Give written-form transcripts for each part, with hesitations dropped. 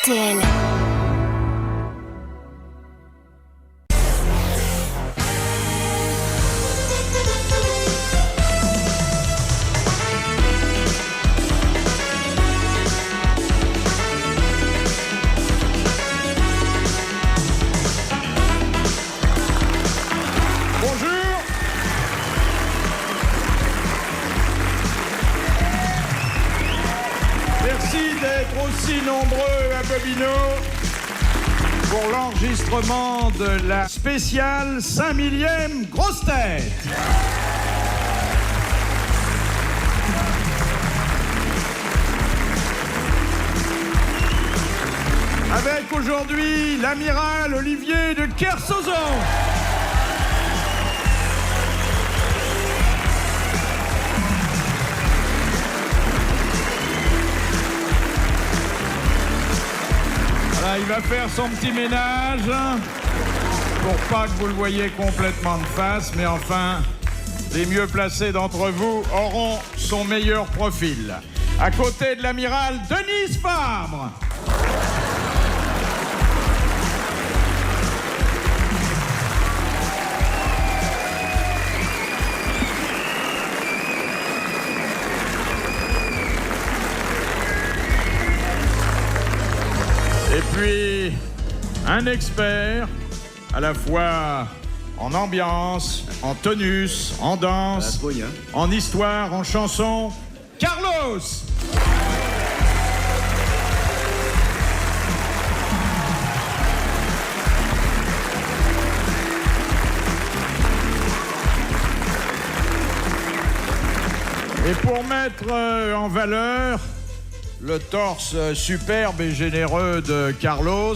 RTL. Aussi nombreux à Bobino pour l'enregistrement de la spéciale 5000e grosse tête. Avec aujourd'hui l'amiral Olivier de Kersauzon. Il va faire son petit ménage pour pas que vous le voyez complètement de face, mais enfin, les mieux placés d'entre vous auront son meilleur profil. À côté de l'amiral Denise Fabre. Et puis, un expert, à la fois en ambiance, en tonus, en danse, en histoire, en chanson, Carlos. Et pour mettre en valeur le torse superbe et généreux de Carlos,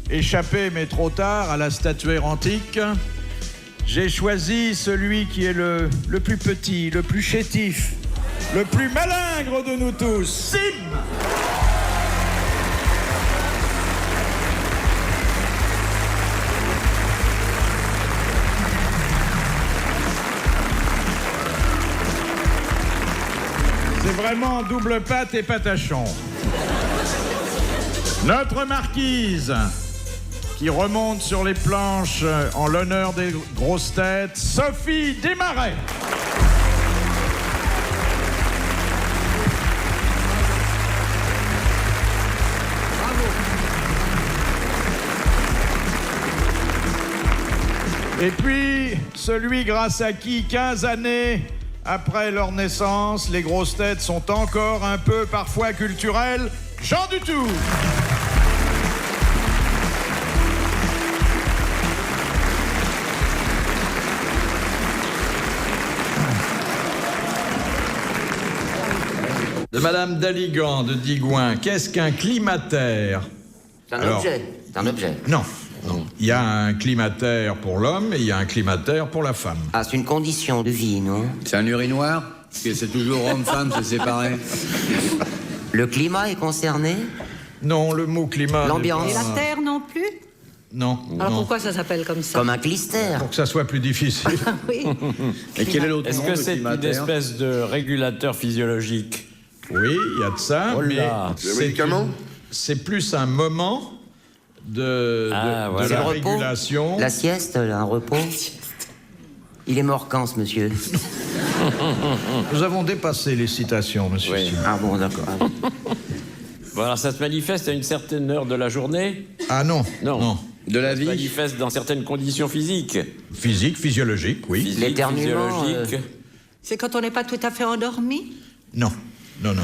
échappé mais trop tard à la statuaire antique, j'ai choisi celui qui est le plus petit, le plus chétif, le plus malingre de nous tous, Sim. C'est vraiment double pâte et patachon. Notre marquise, qui remonte sur les planches en l'honneur des grosses têtes, Sophie Desmarais. Bravo. Et puis, celui grâce à qui 15 années après leur naissance, les grosses têtes sont encore un peu parfois culturelles, Jean Duthoux. De Madame Daligan de Digoin, qu'est-ce qu'un climatère? C'est un objet. C'est un objet. Non. Non. Il y a un climatère pour l'homme et il y a un climatère pour la femme. Ah, c'est une condition de vie, non? C'est un urinoir? Parce que c'est toujours homme-femme, c'est séparé. Le climat est concerné? Non, le mot climat... L'ambiance? Et la terre non plus? Non. Alors non. pourquoi ça s'appelle comme ça? Comme un clister. Pour que ça soit plus difficile. Oui. Et quel est l'autre Est-ce nom que de c'est une climatère? espèce de régulateur physiologique? Oui, il y a de ça, Oh là. mais c'est plus un moment de Ah, voilà. la Le repos? régulation. La sieste, un repos? Il est mort quand, ce monsieur? Nous avons dépassé les citations, monsieur. Oui. Simon. Ah bon, d'accord. Bon, alors ça se manifeste à une certaine heure de la journée? Ah non, Non. non. De la Ça se vie? manifeste dans certaines conditions physiques. Physique, physiologique, oui. Physiques, L'éternuement, physiologiques. C'est quand on n'est pas tout à fait endormi? Non, non, non.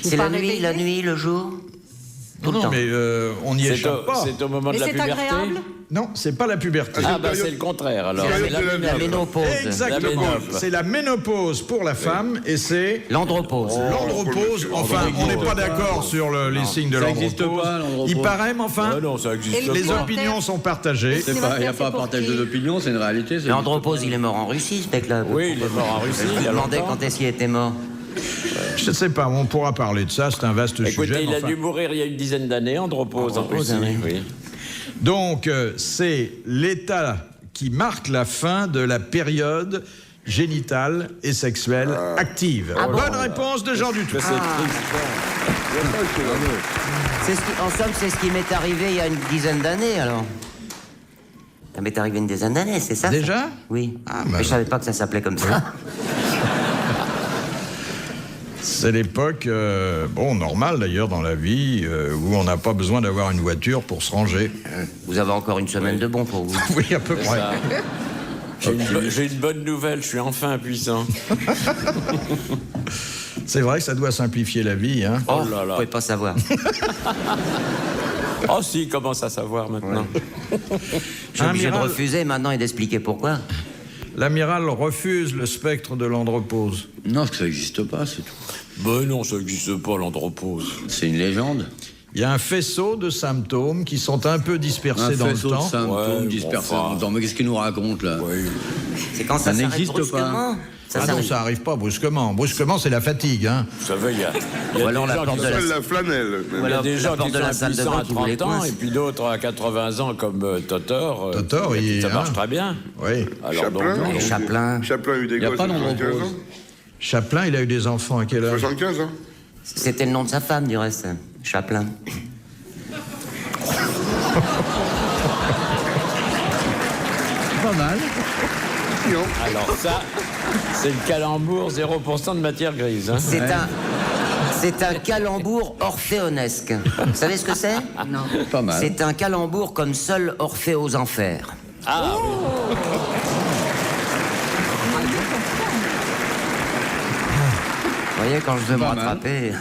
C'est pas la nuit, réveillé? la nuit, le jour? Tout le Non, temps. mais on n'y échappe pas. C'est au moment Mais de la c'est puberté? agréable? Non, c'est pas la puberté. Ah, bah c'est le contraire, alors. C'est C'est la ménopause. Exactement. La ménope. C'est la ménopause pour la femme et c'est L'andropause. l'andropause. Enfin, on n'est pas d'accord sur les signes de Ça existe l'andropause. pas, l'andropause. Il paraît, mais enfin, Ah non, ça existe Et le pas. les climatère? opinions sont partagées. Il n'y a pas à partager d'opinion, c'est une réalité. ça L'andropause, existe il est mort en Russie, ce mec-là. Oui, il est mort en Russie, Je il y me a demandais longtemps. quand est-ce qu'il était mort. Je ne sais pas, on pourra parler de ça, c'est un vaste Écoutez, sujet. il mais a enfin. dû mourir il y a une dizaine d'années, andropause en Andropause, Russie. oui. Oui. Donc, c'est l'état qui marque la fin de la période génitale et sexuelle active. Ah bon? Bonne réponse de Jean Duthoux. Que c'est triste. En somme, c'est ce qui m'est arrivé il y a une dizaine d'années, alors. Ça m'est arrivé une dizaine d'années, c'est ça? Déjà? Oui. Ah, Mais je savais pas que ça s'appelait comme ça. C'est l'époque, normale d'ailleurs dans la vie, où on n'a pas besoin d'avoir une voiture pour se ranger. Vous avez encore une semaine de bon pour vous. Oui, à peu près. Ça. J'ai une bonne nouvelle, je suis enfin impuissant. C'est vrai que ça doit simplifier la vie, hein. Oh là Vous là. pouvez pas savoir. Oh si, il commence à savoir maintenant. Je suis obligé de Amiral. refuser maintenant et d'expliquer pourquoi. L'amiral refuse le spectre de l'andropause. Non, parce que ça n'existe pas, c'est tout. Ben non, ça n'existe pas, l'andropause. C'est une légende. Il y a un faisceau de symptômes qui sont un peu dispersés Un dans le faisceau de temps. symptômes Ouais, dispersés enfin. dans le temps. Mais qu'est-ce qu'il nous raconte, là? Oui. C'est quand Ça ça s'arrête n'existe brusquement. pas. Ça Ah non, s'arrête. ça arrive pas brusquement. Brusquement, c'est la fatigue, hein. Vous savez, il y a Ou alors des la gens porte qui de sont- la... s'appelle la flanelle. Ou il y a alors des la gens porte qui de sont la salle de impuissants bain à qui vous les 30 ans, coince. et puis d'autres à 80 ans, comme Totor. Totor, ça hein. marche très bien. Oui. Alors, Chaplin, donc, Et Chaplin. Chaplin a eu des Y a gosses pas à 75 d'andropause. ans. Chaplin, il a eu des enfants à quel âge? 75 ans. C'était le nom de sa femme, du reste. Chaplin. Pas mal. alors ça, c'est le calembour 0% de matière grise. Hein. C'est un calembour orphéonesque. Vous savez ce que c'est? Non. Pas mal. C'est un calembour comme seul Orphée aux enfers. Ah, Vous voyez, quand je veux me Pas mal. rattraper...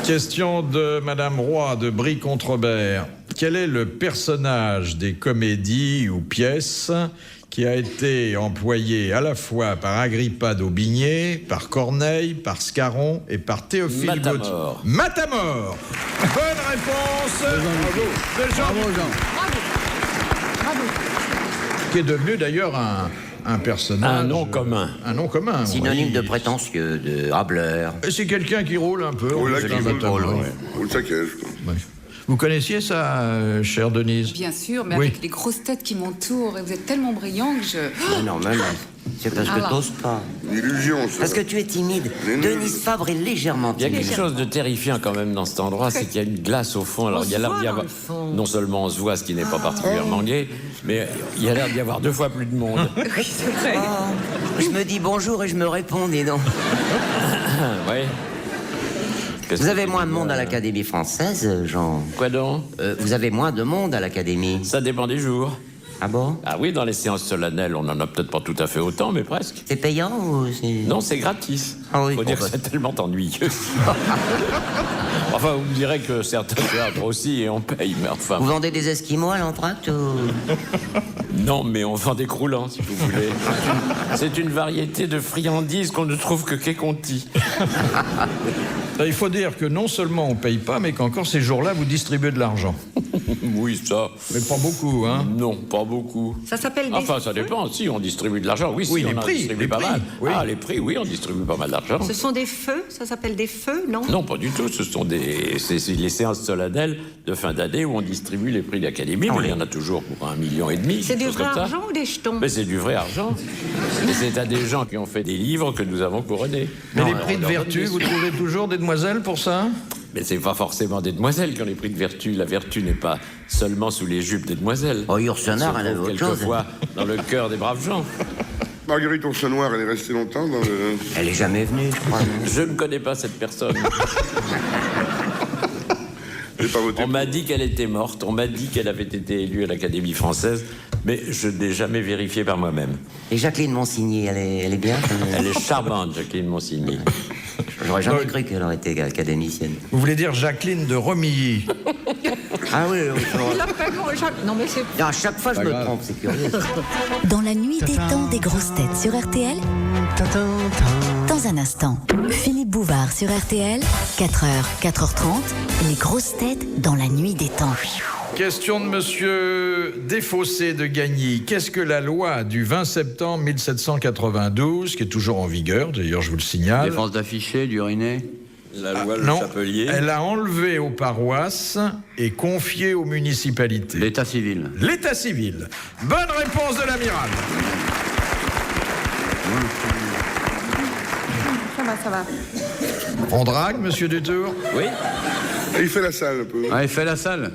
Question de Madame Roy de Brie-Contrebert. Quel est le personnage des comédies ou pièces qui a été employé à la fois par Agrippa d'Aubigné, par Corneille, par Scarron et par Théophile Matamor. Gautier? Matamor. Bonne réponse. De Jean Bravo, Jean. qui est devenu d'ailleurs un personnage. Un nom commun. Un nom commun. Synonyme oui. de prétentieux, de rableur. Et c'est quelqu'un qui roule un peu. Oh, là, Augustin qui roule, Matamor. Ou le saccage. quoi. Ouais. Vous connaissiez ça, chère Denise? Bien sûr, mais Oui. avec les grosses têtes qui m'entourent, et vous êtes tellement brillant que je... Mais non, mais non. C'est parce que Alors. t'oses pas. Une illusion, ça. Parce que tu es timide. Mais non. Denise Fabre est légèrement il y a timide. quelque chose de terrifiant quand même dans cet endroit, c'est qu'il y a une glace au fond. Alors On il y a se l'air voit d'y dans avoir. le fond. Non seulement on se voit, ce qui n'est pas particulièrement gai, mais il y a l'air d'y avoir 2 fois plus de monde. Oui, c'est vrai. Oh, je me dis bonjour et je me réponds, dis donc. Ouais. Qu'est-ce Vous que avez tu moins dis, de monde à l'Académie française, Jean. Quoi donc? Vous avez moins de monde à l'Académie. Ça dépend des jours. Ah bon? Ah oui, dans les séances solennelles, on en a peut-être pas tout à fait autant, mais presque. C'est payant ou c'est... Non, c'est gratis. Ah oui, Faut bon, dire bah. que c'est tellement ennuyeux. Enfin, vous me direz que certains théâtres aussi, et on paye, mais enfin... Vous vendez des esquimaux à l'entracte ou... Non, mais on vend des croulants, si vous voulez. C'est une variété de friandises qu'on ne trouve que qu'est Conti. Il faut dire que non seulement on paye pas, mais qu'encore ces jours-là, vous distribuez de l'argent. Oui, ça... Mais pas beaucoup, hein. Non, pas beaucoup. Ça s'appelle des Enfin, ça feux. dépend. Si, on distribue de l'argent. Oui, Oui, si, les on en prix, distribue les pas prix, mal. oui. Ah, les prix, oui, on distribue pas mal d'argent. Ce sont des feux, ça s'appelle des feux, non? Non, pas du tout. Ce sont c'est les séances solennelles de fin d'année où on distribue les prix de l'Académie. Mais il y en a toujours pour 1,5 million. C'est du quelque chose vrai comme ça. argent ou des jetons? Mais c'est du vrai argent. Et c'est à des gens qui ont fait des livres que nous avons couronnés. Mais Non, les prix on de leur vertu, donne des vous sous. trouvez toujours des demoiselles pour ça? Mais c'est pas forcément des demoiselles qui ont les prix de vertu. La vertu n'est pas seulement sous les jupes des demoiselles. Oh, Yourcenar, Elle elle se avait trouve autre chose. quelquefois dans le cœur des braves gens. Marguerite Oursin-Noir, elle est restée longtemps dans le... Elle est jamais venue, je crois. non? Je ne connais pas cette personne. J'ai pas voté. On m'a dit qu'elle était morte, on m'a dit qu'elle avait été élue à l'Académie française, mais je n'ai jamais vérifié par moi-même. Et Jacqueline Monsigny, elle est bien? Elle est charmante, Jacqueline Monsigny. J'aurais jamais cru qu'elle aurait été académicienne. Vous voulez dire Jacqueline de Romilly? Ah oui, oui. Il appelle mon Jacques. Non, mais c'est... À chaque fois, je me trompe, c'est curieux. Dans la nuit des temps des grosses têtes sur RTL, dans un instant, Philippe Bouvard sur RTL, 4h, 4h30, les grosses têtes dans la nuit des temps. Question de monsieur Desfossés de Gagny. Qu'est-ce que la loi du 20 septembre 1792, qui est toujours en vigueur, d'ailleurs je vous le signale, Défense d'afficher, d'uriner. La loi Le non, Chapelier. elle a enlevé aux paroisses et confié aux municipalités? L'état civil. L'état civil. Bonne réponse de l'amiral. ça va. On drague, monsieur Dutour? Oui. Et il fait la salle un peu. Ah, il fait la salle.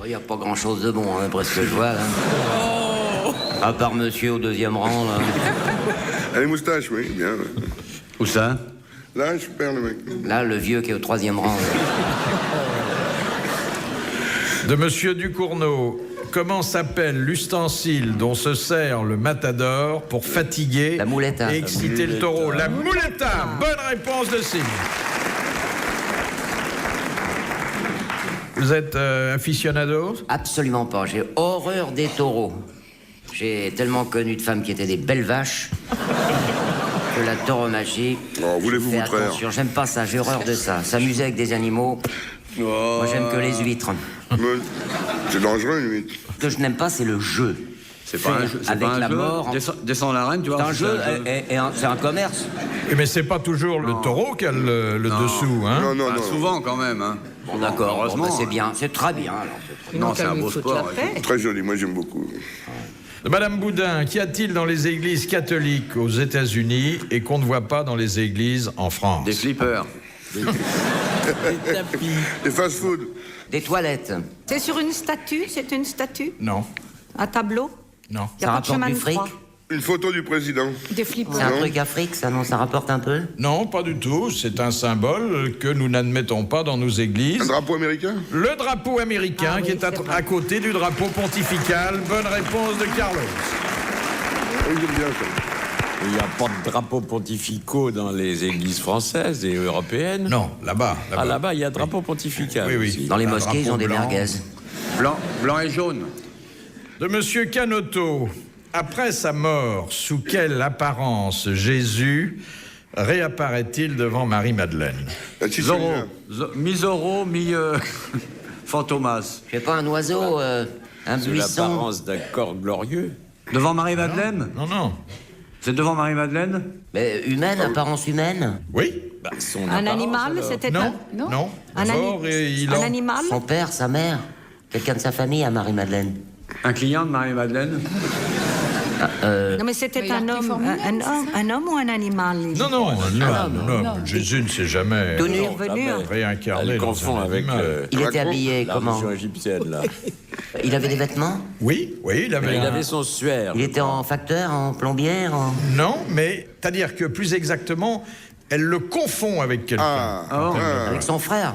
Il n'y a pas grand-chose de bon, hein, après ce que je vois, là. À part monsieur au deuxième rang, là. Ah, les moustaches, oui, bien. Où ça? Là, je perds le mec. Là, le vieux qui est au troisième rang. De monsieur Ducournau. Comment s'appelle l'ustensile dont se sert le matador pour fatiguer La muleta. et exciter le taureau? La muleta. Bonne réponse de Signe. Vous êtes aficionado? Absolument pas. J'ai horreur des taureaux. J'ai tellement connu de femmes qui étaient des belles vaches que la tauromachie. Oh, voulez-vous fais vous traire? attention, j'aime pas ça, j'ai horreur de ça. S'amuser avec des animaux. Moi, j'aime que les huîtres. Mais c'est dangereux, une huître. Ce que je n'aime pas, c'est le jeu. C'est pas un jeu. C'est Avec pas un la jeu. mort. Descends l'arène, tu vois. C'est un jeu, c'est un commerce. Mais c'est pas toujours le taureau qui a le dessous, hein? Non, non, Ah, non. souvent, quand même. Hein. Bon, d'accord, bon, heureusement. bah, c'est bien, c'est très bien. Alors. Non, c'est un beau foutre la sport. paix. Très joli, moi j'aime beaucoup. Madame Boudin, qu'y a-t-il dans les églises catholiques aux États-Unis et qu'on ne voit pas dans les églises en France? Des flippers. Des tapis. Les fast-food. Des toilettes. C'est sur une statue? C'est une statue? Non, Un tableau? non. Il n'y Ça a pas de rapporte chemin du de fric? croix. Une photo du président. Des flippers. C'est un truc Afrique, ça, non? Ça rapporte un peu? Non, pas du tout. C'est un symbole que nous n'admettons pas dans nos Un églises. drapeau américain? Le drapeau américain Ah oui, qui est c'est vrai. à côté du drapeau pontifical. Bonne réponse de Carlos. Oui, j'aime bien ça. Il n'y a pas de drapeaux pontificaux dans les églises françaises et européennes. Non, là-bas. Ah, là-bas, il y a drapeau pontifical. Oui, oui. aussi. Dans les Un mosquées, ils ont des drapeau blanc. merguez. Blanc et jaune. De Monsieur Canoteau. Après sa mort, sous quelle apparence Jésus réapparaît-il devant Marie-Madeleine? La Zorro. Titulaire. Mi-Zorro, mi-Fantomas. Je sais pas, un oiseau, un C'est buisson. l'apparence d'un corps glorieux. Devant Marie-Madeleine? Non, non. C'est devant Marie-Madeleine? Mais humaine, apparence humaine. Oui? Bah, son Un apparence, animal? alors. C'était Non, Non. non. un Mort et il en- animal? Son père, sa mère. Quelqu'un de sa famille à Marie-Madeleine. Un client de Marie-Madeleine? Non, mais c'était Mais il a un repris homme. formulaire, Un homme ou un animal? Non, non, non. Jésus ne s'est jamais Tout nu. Il est revenu. jamais. réincarné Elle dans confond un avec animal. Il était Raconte habillé la comment? religion égyptienne, là. Il avait des vêtements? Oui, oui, il avait Il un- avait son suaire. Il était en facteur, en plombier, en... Non, mais c'est-à-dire que plus exactement, elle le confond avec quelqu'un. Ah, bon ah. avec son frère.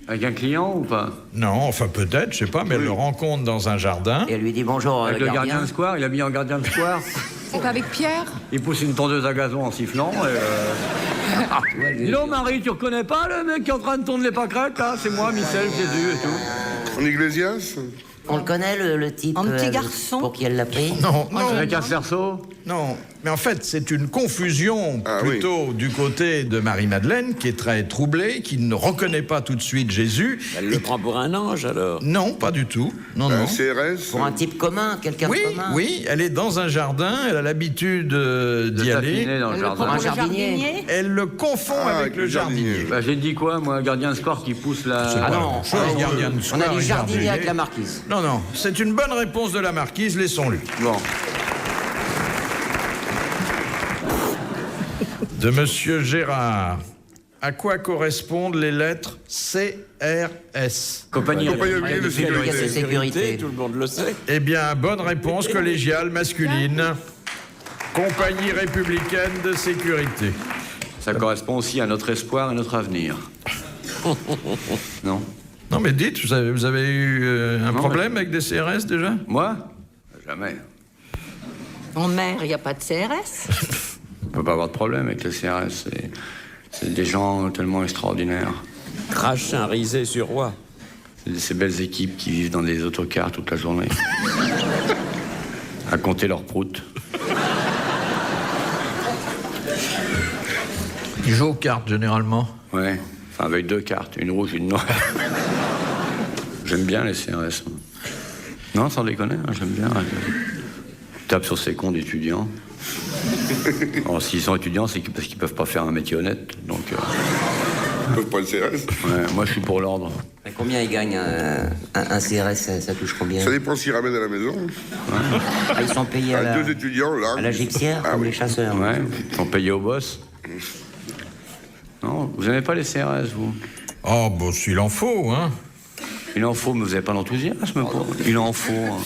Avec un client ou pas? Non, enfin peut-être, je sais pas, mais elle le rencontre dans un jardin. Et elle lui dit bonjour, Avec le gardien de square, il a mis en gardien de square. C'est pas avec Pierre? Il pousse une tondeuse à gazon en sifflant. Dis donc, Marie, tu reconnais pas le mec qui est en train de tourner les pâquerettes, là? C'est moi, Michel, Jésus et tout. En Iglesias? On le connaît, le type... Un petit garçon. Pour qui elle l'a pris? Non, non, Avec un cerceau. non. Mais en fait, c'est une confusion Ah, plutôt du côté de Marie-Madeleine, qui est très troublée, qui ne reconnaît pas tout de suite Jésus. Elle le prend pour un ange, alors. Non, pas du tout. Non, non. CRS? Pour un type commun, quelqu'un Oui, de commun. oui, elle est dans un jardin, elle a l'habitude d'y tapiner aller. dans le Elle le prend jardin. pour le Un jardinier. jardinier? Elle le confond Ah, avec le jardinier. Bah, j'ai dit quoi, moi, gardien de square qui pousse la... Ah non, Chose, gardien de on a square dit et jardinier avec la marquise. Non, non, c'est une bonne réponse de la marquise, laissons-lui. Bon. De Monsieur Gérard. À quoi correspondent les lettres CRS? Compagnie Compagnie républicaine de sécurité. Caisse de sécurité. Tout le monde le sait. Eh bien, bonne réponse collégiale masculine. Compagnie républicaine de sécurité. Ça correspond aussi à notre espoir et notre avenir. Non? Non, mais dites, vous avez eu un Non, problème avec des CRS déjà? Moi? Jamais. En mer, il n'y a pas de CRS. On peut pas avoir de problème avec les CRS. C'est des gens tellement extraordinaires. Crache un risé sur roi. C'est ces belles équipes qui vivent dans des autocars toute la journée. À compter leurs proutes. Ils jouent aux cartes généralement. Ouais. Enfin, avec 2 cartes, une rouge et une noire. J'aime bien les CRS. Non, sans déconner, hein, j'aime bien. Je tape sur ces cons d'étudiants. Alors, s'ils sont étudiants, c'est parce qu'ils peuvent pas faire un métier honnête. Donc, Ils peuvent pas le CRS. ouais, moi, je suis pour l'ordre. Mais combien il gagne un CRS, ça touche combien? Ça dépend s'ils ramènent à la maison. Ah, ils sont payés Deux étudiants, là. à la gypsière, Ah comme oui. les chasseurs. Ouais, ils sont payés au boss. Non, vous n'aimez pas les CRS, vous? Oh, bon, s'il en faut, hein. Il en faut, mais vous n'avez pas l'enthousiasme, quoi. Il en faut. Hein.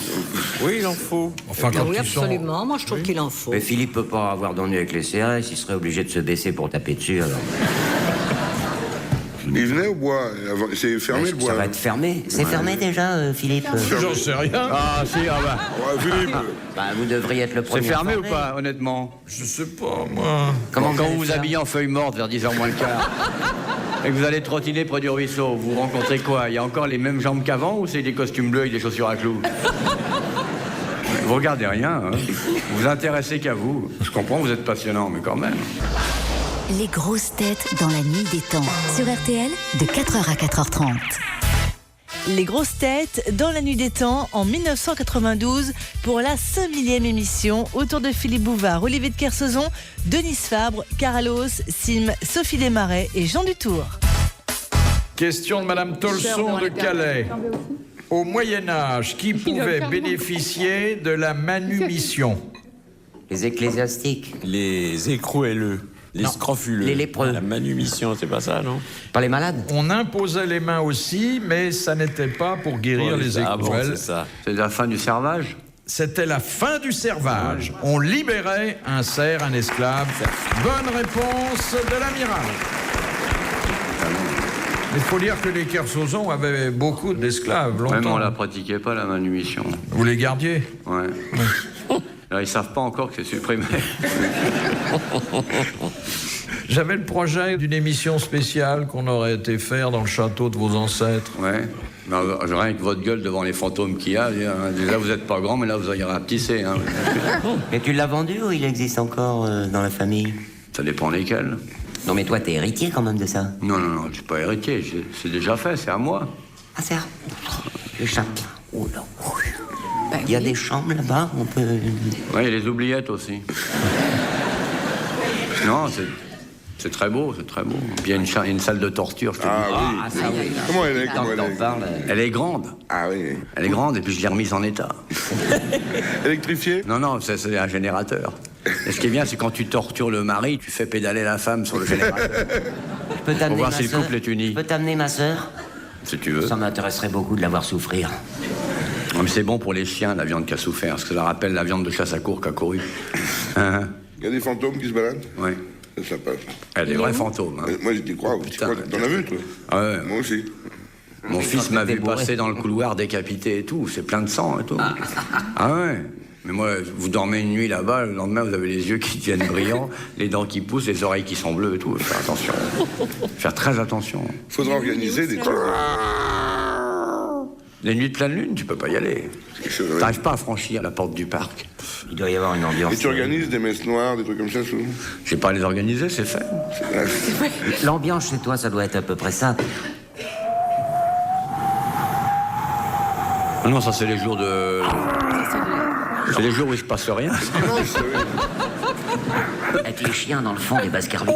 Oui, il en faut. Enfin, Ah quand oui, ils sont... absolument. Moi, je trouve qu'il en faut. Mais Philippe peut pas avoir d'ennui avec les CRS, il serait obligé de se baisser pour taper dessus, alors. Il venait au bois. C'est fermé le bois. Ça va être fermé. C'est fermé déjà, Philippe? J'en sais rien. Ah, si, ah bah. Ouais, Philippe. Bah, vous devriez être le C'est premier. fermé ou informé. pas, honnêtement? Je sais pas, moi. Comment Quand allez vous vous faire habillez en feuille morte vers 10h moins le quart et que vous allez trottiner près du ruisseau, vous rencontrez quoi? Il y a encore les mêmes jambes qu'avant ou c'est des costumes bleus avec des chaussures à clous? Vous regardez rien, hein. Vous vous intéressez qu'à vous. Je comprends, vous êtes passionnant, mais quand même. Les grosses têtes dans la nuit des temps. Sur RTL, de 4h à 4h30. Les grosses têtes dans la nuit des temps en 1992 pour la 5000e émission autour de Philippe Bouvard, Olivier de Kersauzon, Denis Fabre, Carlos, Sim, Sophie Desmarais et Jean Dutour. Question de Madame Tolson de Calais. Au Moyen-Âge, qui pouvait bénéficier de la manumission? Les ecclésiastiques. Les écrouelleux, les scrofuleux. Les lépreux. La manumission, c'est pas ça, non? Pas les malades? On imposait les mains aussi, mais ça n'était pas pour guérir les Ah bon, écrouelles. c'est ça. C'est la fin du servage? C'était la fin du servage. On libérait un serf, un esclave. Bonne réponse de l'amiral. Il faut dire que les Kersauzon avaient beaucoup d'esclaves, longtemps. Même on la pratiquait pas, la manumission. Vous les gardiez? Ouais. Alors, ils savent pas encore que c'est supprimé. J'avais le projet d'une émission spéciale qu'on aurait été faire dans le château de vos ancêtres. Ouais. Ben, rien que votre gueule devant les fantômes qu'il y a, déjà vous êtes pas grand, mais là vous allez rapetisser. Hein. Et tu l'as vendu ou il existe encore dans la famille? Ça dépend lesquels. Non, mais toi, t'es héritier quand même de ça. Non, je suis pas héritier, c'est déjà fait, c'est à moi. Ah, c'est le château. Oh là. Il y a des chambres là-bas, on peut... Oui, il y a les oubliettes aussi. Non, c'est très beau, c'est très beau. Puis il y a une salle de torture, je te dis. Ah oui. Comment elle est? Quand t'en parles... Elle est grande. Ah oui. Elle est grande et puis je l'ai remise en état. Électrifié? Non, c'est un générateur. Et ce qui est bien, c'est quand tu tortures le mari, tu fais pédaler la femme sur le générateur. Je peux t'amener Pour voir ma si le sœur. couple est uni. Je peux t'amener ma sœur? Si tu veux. Ça m'intéresserait beaucoup de la voir souffrir. Non, mais c'est bon pour les chiens, la viande qui a souffert, parce que ça rappelle la viande de chasse à courre qui a couru. Hein? Il y a des fantômes qui se baladent? Oui. C'est sympa. Elle est vrais fantômes. Hein. Moi, j'y crois. Putain, T'en as vu, toi? Ah ouais. Moi aussi. Mon fils m'a vu passer dans le couloir décapité et tout, c'est plein de sang et tout. Ah ouais. Mais moi, vous dormez une nuit là-bas, le lendemain, vous avez les yeux qui deviennent brillants, les dents qui poussent, les oreilles qui sont bleues et tout. Faire attention. Faire très attention. Faudra organiser des trucs. Les nuits de pleine lune, tu peux pas y aller. T'arrives pas à franchir la porte du parc. Il doit y avoir une ambiance... Et tu organises des messes noires, des trucs comme ça, souvent? J'ai pas à les organiser, c'est fait. L'ambiance chez toi, ça doit être à peu près ça. Ah non, ça c'est les jours de... C'est les jours où il se passe rien. Avec les chiens dans le fond des Baskerville.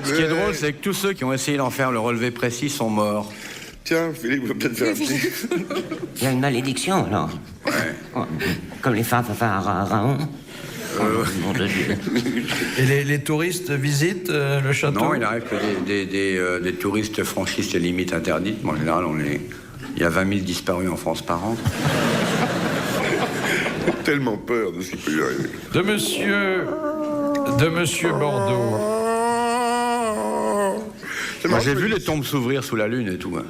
Ce qui est drôle, c'est que tous ceux qui ont essayé d'en faire le relevé précis sont morts. Tiens, Philippe va peut-être faire un petit... Il y a une malédiction, alors. Ouais. Comme les pharaons. Mon Dieu. Et les touristes visitent le château? Non, il arrive que des touristes franchissent les limites interdites. Mais en général, il y a 20 000 disparus en France par an. J'ai tellement peur de ce qui peut lui arriver. De monsieur Bordeaux. Moi, j'ai vu les tombes s'ouvrir sous la lune et tout. Hein.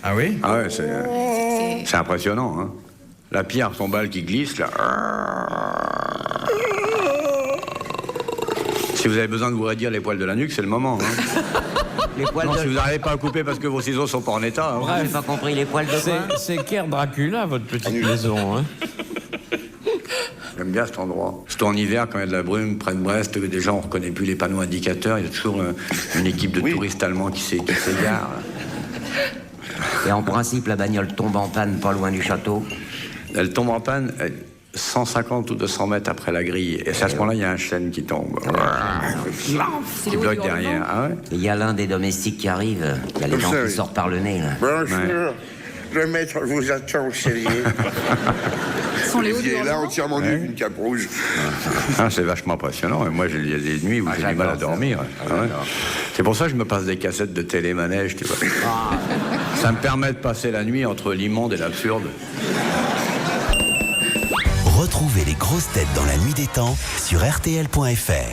Ah oui? Ah ouais, c'est impressionnant. Hein. La pierre tombale qui glisse, là. Si vous avez besoin de vous raidir les poils de la nuque, c'est le moment. Hein. Les poils Non, de... si vous n'arrivez pas à couper parce que vos ciseaux sont pas en état. Hein. J'ai pas compris, les poils de quoi? C'est Caire Dracula, votre petite maison, hein? J'aime bien cet endroit. Surtout en hiver, quand il y a de la brume près de Brest, des gens, on ne reconnaît plus les panneaux indicateurs. Il y a toujours une équipe de touristes allemands qui s'égare. Et en principe, la bagnole tombe en panne pas loin du château. Elle tombe en panne. 150 ou 200 mètres après la grille. Et c'est à ce moment-là, il y a un chêne qui tombe. C'est Qui le haut bloque du derrière. Ah ouais? Il y a l'un des domestiques qui arrive. Il y a les Comme dents ça, qui oui. sortent par le nez, là. Bonjour, le maître vous attend au cellier. Sans les hauts Olivier est là, hurlements. entièrement nu, une cape rouge. Ah, c'est vachement impressionnant. Et moi, il y a des nuits où j'ai du mal à j'adore ça. dormir. Ah ouais. C'est pour ça que je me passe des cassettes de télémanège, tu vois. Ça me permet de passer la nuit entre l'immonde et l'absurde. Retrouvez les grosses têtes dans la nuit des temps sur RTL.fr.